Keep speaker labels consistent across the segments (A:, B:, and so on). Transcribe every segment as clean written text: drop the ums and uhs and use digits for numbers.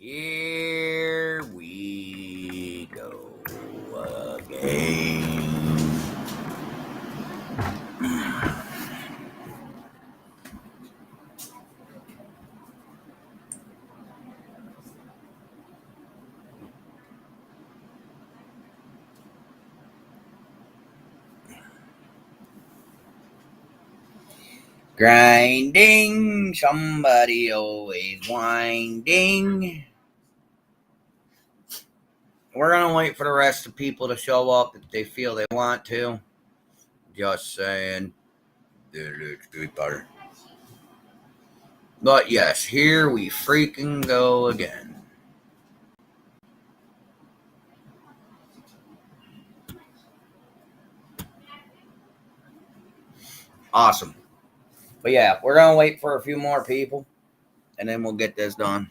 A: Here we go again. Grinding, somebody always winding. We're going to wait for the rest of people to show up if they feel they want to. Just saying. It's good butter. But yes, here we freaking go again. Awesome. But yeah, we're going to wait for a few more people, and then we'll get this done.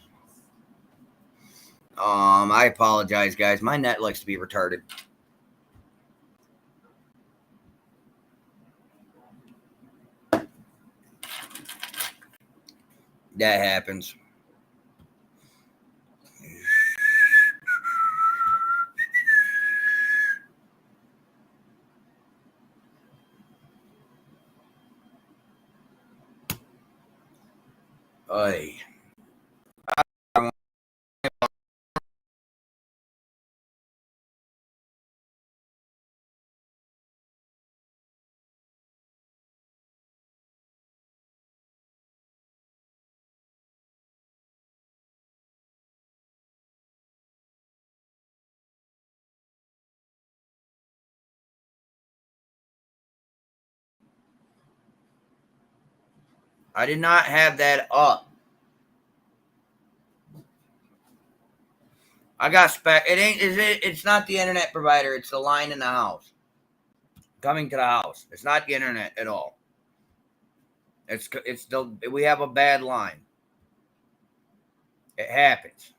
A: I apologize, guys. My net likes to be retarded. That happens. Oy. I did not have that up. I got spec. It's not the internet provider. It's the line in the house. Coming to the house. It's not the internet at all. We have a bad line. It happens.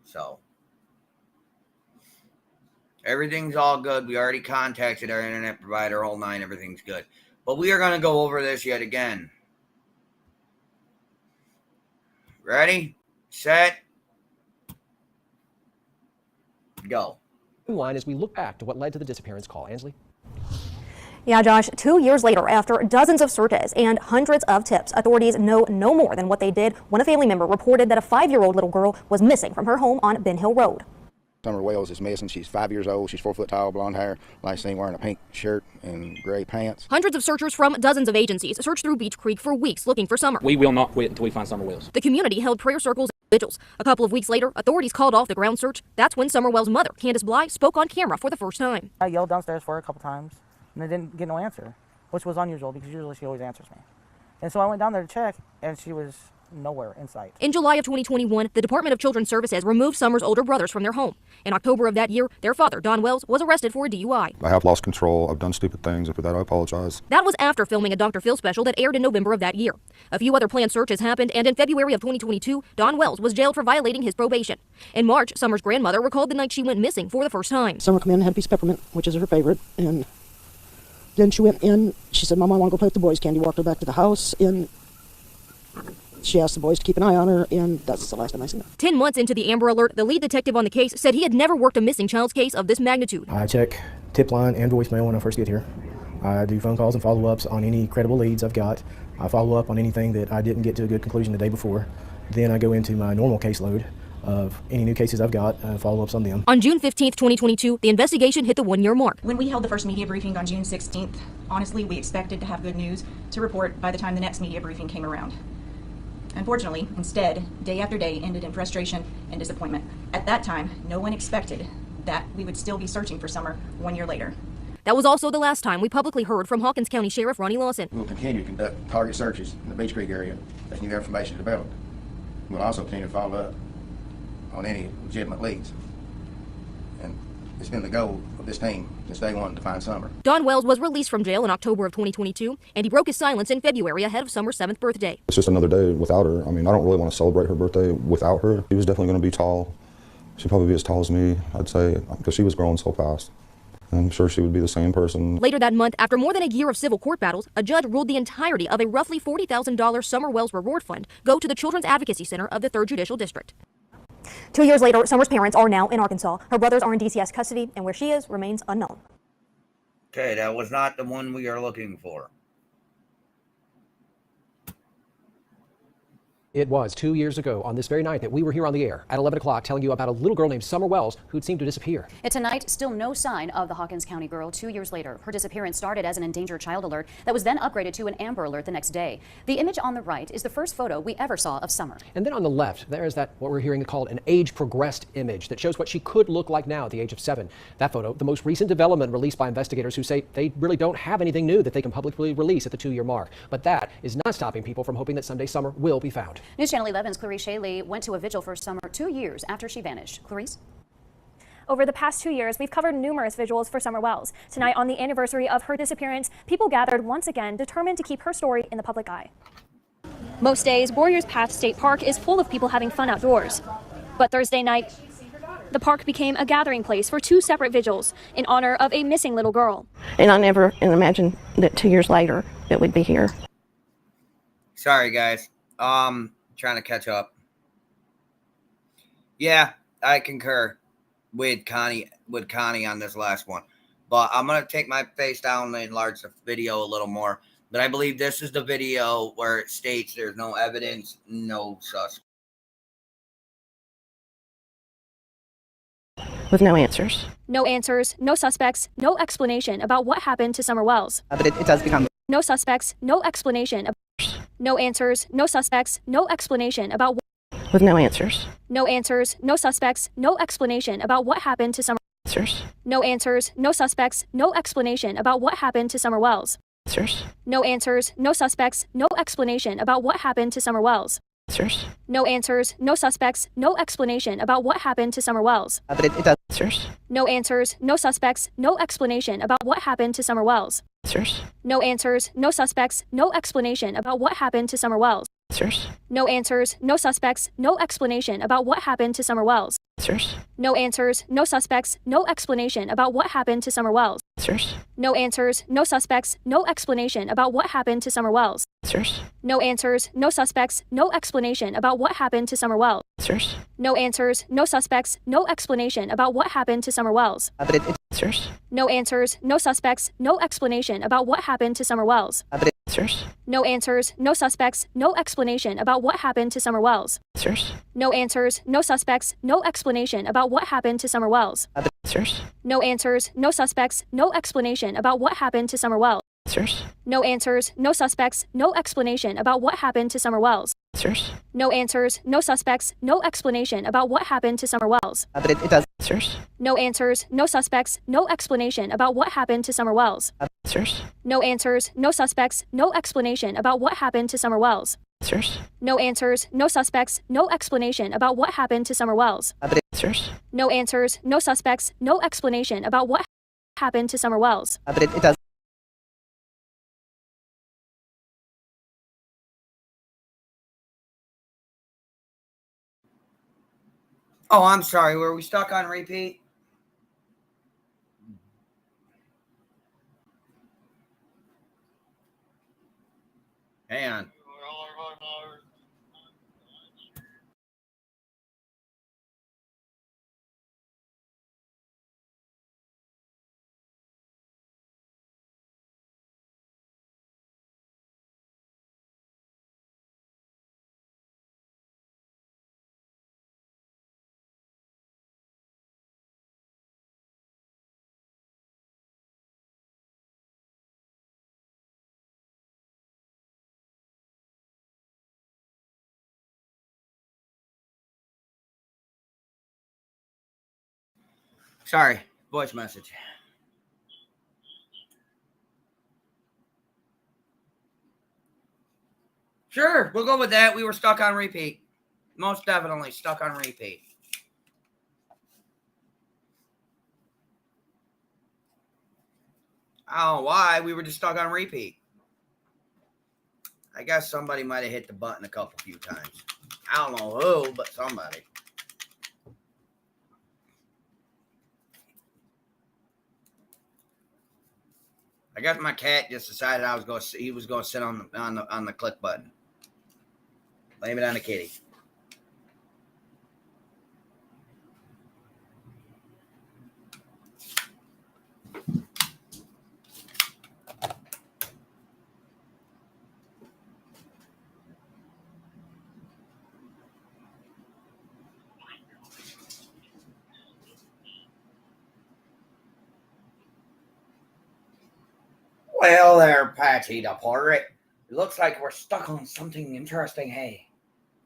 A: So everything's all good. We already contacted our internet provider, all 9. Everything's good. But we are going to go over this yet again. Ready, set, go.
B: Line as we look back to what led to the disappearance. Call Ansley.
C: Yeah, Josh, 2 years later, after dozens of searches and hundreds of tips, authorities know no more than what they did when a family member reported that a 5-year-old little girl was missing from her home on Ben Hill Road.
D: Summer Wells is missing. She's 5 years old. She's 4 foot tall, blonde hair. Last seen wearing a pink shirt and gray pants.
C: Hundreds of searchers from dozens of agencies searched through Beech Creek for weeks looking for Summer.
E: We will not quit until we find Summer Wells.
C: The community held prayer circles and vigils. A couple of weeks later, authorities called off the ground search. That's when Summer Wells' mother, Candace Bly, spoke on camera for the first time.
F: I yelled downstairs for her a couple times, and I didn't get no answer, which was unusual because usually she always answers me. And so I went down there to check, and she was nowhere in sight.
C: In July of 2021, the Department of Children's Services removed Summer's older brothers from their home. In October of that year, their father, Don Wells, was arrested for a DUI.
G: I have lost control. I've done stupid things, and for that I apologize.
C: That was after filming a Dr. Phil special that aired in November of that year. A few other planned searches happened, and in February of 2022, Don Wells was jailed for violating his probation. In March, Summer's grandmother recalled the night she went missing for the first time.
H: Summer came in and had a piece of peppermint, which is her favorite, and then she went in. She said, Mom, I want to go play with the boys. Candy walked her back to the house, and she asked the boys to keep an eye on her, and that's the last time I seen her.
C: 10 months into the Amber Alert, the lead detective on the case said he had never worked a missing child's case of this magnitude.
B: I check tip line and voicemail when I first get here. I do phone calls and follow-ups on any credible leads I've got. I follow up on anything that I didn't get to a good conclusion the day before. Then I go into my normal caseload of any new cases I've got, follow-ups on them.
C: On June 15th, 2022, the investigation hit the 1-year mark.
I: When we held the first media briefing on June 16th, honestly, we expected to have good news to report by the time the next media briefing came around. Unfortunately, instead, day after day ended in frustration and disappointment. At that time, no one expected that we would still be searching for Summer 1 year later.
C: That was also the last time we publicly heard from Hawkins County Sheriff Ronnie Lawson.
D: We'll continue to conduct target searches in the Beech Creek area as new information is developed. We'll also continue to follow up on any legitimate leads. And it's been the goal of this team since day one to find Summer.
C: Don Wells was released from jail in October of 2022, and he broke his silence in February ahead of Summer's 7th birthday.
G: It's just another day without her. I mean, I don't really want to celebrate her birthday without her. She was definitely going to be tall. She'd probably be as tall as me, I'd say, because she was growing so fast. I'm sure she would be the same person.
C: Later that month, after more than a year of civil court battles, a judge ruled the entirety of a roughly $40,000 Summer Wells Reward Fund go to the Children's Advocacy Center of the 3rd Judicial District. 2 years later, Summer's parents are now in Arkansas. Her brothers are in DCS custody, and where she is remains unknown.
A: Okay, that was not the one we are looking for.
E: It was 2 years ago on this very night that we were here on the air at 11 o'clock telling you about a little girl named Summer Wells who'd seemed to disappear.
J: And tonight, still no sign of the Hawkins County girl 2 years later. Her disappearance started as an endangered child alert that was then upgraded to an Amber Alert the next day. The image on the right is the first photo we ever saw of Summer.
E: And then on the left, there is that what we're hearing called an age-progressed image that shows what she could look like now at the age of 7. That photo, the most recent development released by investigators who say they really don't have anything new that they can publicly release at the 2-year mark. But that is not stopping people from hoping that someday Summer will be found.
J: News Channel 11's Clarice Shaley went to a vigil for Summer 2 years after she vanished. Clarice?
K: Over the past 2 years, we've covered numerous vigils for Summer Wells. Tonight, on the anniversary of her disappearance, people gathered once again, determined to keep her story in the public eye. Most days, Warriors Path State Park is full of people having fun outdoors. But Thursday night, the park became a gathering place for 2 separate vigils in honor of a missing little girl.
H: And I never imagined that 2 years later it would be here.
A: Sorry, guys. Trying to catch up. Yeah, I concur with Connie on this last one. But I'm going to take my face down and enlarge the video a little more. But I believe this is the video where it states there's no evidence, no suspect.
H: With no answers.
K: No answers, no suspects, no explanation about what happened to Summer Wells.
F: But it does become...
K: No suspects, no explanation. No answers, no suspects, no explanation about
H: With no answers.
K: No answers, no suspects, no explanation about what happened to Summer.
H: Answers.
K: No answers, no suspects, no explanation about what happened to Summer Wells.
H: Answers.
K: No answers, no suspects, no explanation about what happened to Summer Wells.
H: Answers.
K: No answers, no suspects, no explanation about what happened to Summer Wells.
F: But it does...
H: Answers.
K: No answers, no suspects, no explanation about what happened to Summer Wells.
H: Answers.
K: No answers, no suspects, no explanation about what happened to Summer Wells.
H: Answers.
K: No answers, no suspects, no explanation about what happened to Summer Wells.
H: Answers.
K: No answers, no suspects, no explanation about what happened to Summer Wells.
H: Answers.
K: No answers, no suspects, no explanation about what happened to Summer Wells.
H: Answers.
K: No answers, no suspects, no explanation about what happened to Summer Wells.
H: Answers.
K: No answers, no suspects, no explanation about what happened to Summer Wells.
F: But it...
H: Answers.
K: No answers, no suspects, no explanation about what happened to Summer Wells.
F: But it...
H: Answers.
K: No answers, no suspects, no explanation about what happened to Summer Wells.
H: Answers.
K: No answers, no suspects, no explanation about what happened to Summer Wells.
H: Answers.
K: No answers, no suspects, no explanation about what happened to Summer Wells.
H: Answers.
K: No answers, no suspects, no explanation about what happened to Summer Wells.
H: Answers.
K: No answers, no suspects, no explanation about what happened to Summer Wells.
F: But it does...
H: Answers.
K: No answers, no suspects, no explanation about what happened to Summer Wells.
H: Answers.
K: No answers, no suspects, no explanation about what happened to Summer Wells.
H: Answers.
K: No answers, no suspects, no explanation about what happened to Summer Wells.
F: But it...
H: Answers.
K: No answers, no suspects, no explanation about what happened to Summer Wells.
F: But it does...
A: Oh, I'm sorry. Were we stuck on repeat? Hang on. Sorry, voice message. Sure, we'll go with that. We were stuck on repeat. Most definitely stuck on repeat. I don't know why. We were just stuck on repeat. I guess somebody might have hit the button a few times. I don't know who, but somebody. I guess my cat just decided he was going to sit on the click button. Blame it on the kitty. Well there, Patty the pirate. It looks like we're stuck on something interesting, hey.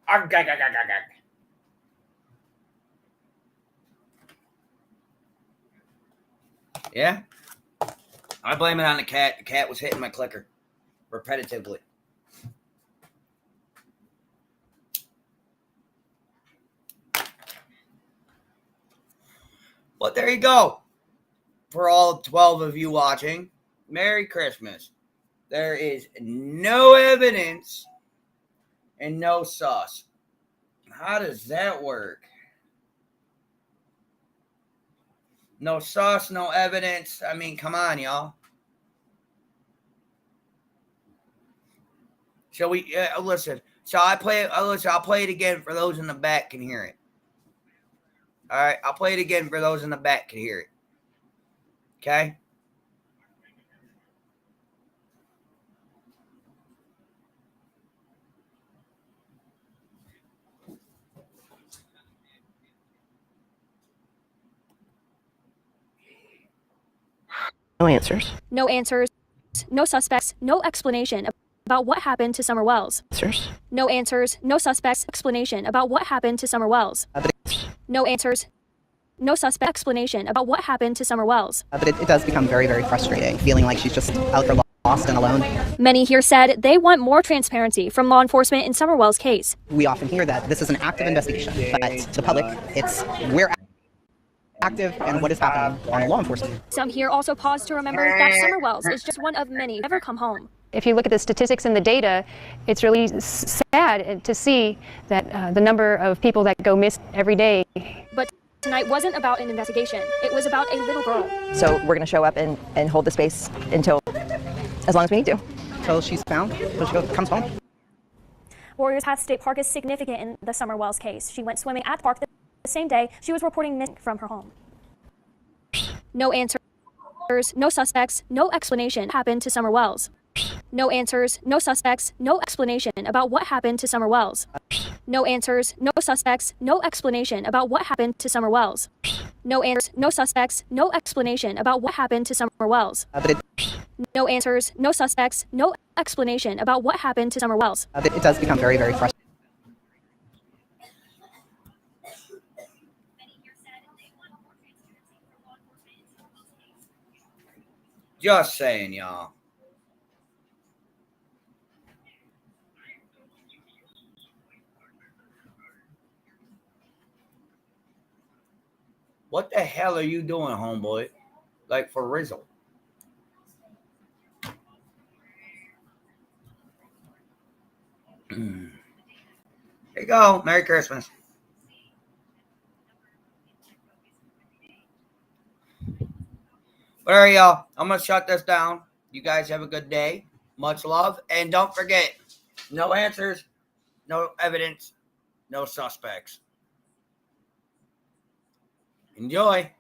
A: Arg, arg, arg, arg, arg. Yeah? I blame it on the cat. The cat was hitting my clicker repetitively. But there you go. For all 12 of you watching, Merry Christmas. There is no evidence and no sus. How does that work? No sus, no evidence. I mean, come on, y'all. Shall we listen? Shall I play it? Listen, I'll play it again for those in the back can hear it. All right, I'll play it again for those in the back can hear it. Okay?
H: No answers.
K: No answers, no suspects, no explanation about what happened to Summer Wells.
H: Answers.
K: No answers, no suspects, explanation about what happened to Summer Wells. No answers, no suspect, explanation about what happened to Summer Wells.
L: But it does become very, very frustrating, feeling like she's just out there lost and alone.
K: Many here said they want more transparency from law enforcement in Summer Wells' case.
L: We often hear that this is an active investigation, but to the public, we're active and what is happening on law enforcement.
K: Some here also pause to remember that Summer Wells is just one of many who never come home.
M: If you look at the statistics and the data, it's really sad to see that the number of people that go missing every day.
K: But tonight wasn't about an investigation. It was about a little girl.
L: So we're going to show up and hold the space until, as long as we need to. Until she's found, until she comes home.
K: Warriors Path State Park is significant in the Summer Wells case. She went swimming at the park the same day she was reporting missing from her home. No answers, no suspects, no explanation happened to Summer Wells. No answers, no suspects, no explanation about what happened to Summer Wells. No answers, no suspects, no explanation about what happened to Summer Wells. No answers, no suspects, no explanation about what happened to Summer Wells. No answers, no suspects, no explanation about what happened to Summer Wells.
L: It does become very, very frustrating.
A: Just saying, y'all. What the hell are you doing, homeboy? Like, for Rizzle. Here you go. Merry Christmas. But all right, y'all. I'm going to shut this down. You guys have a good day. Much love. And don't forget, no answers, no evidence, no suspects. Enjoy.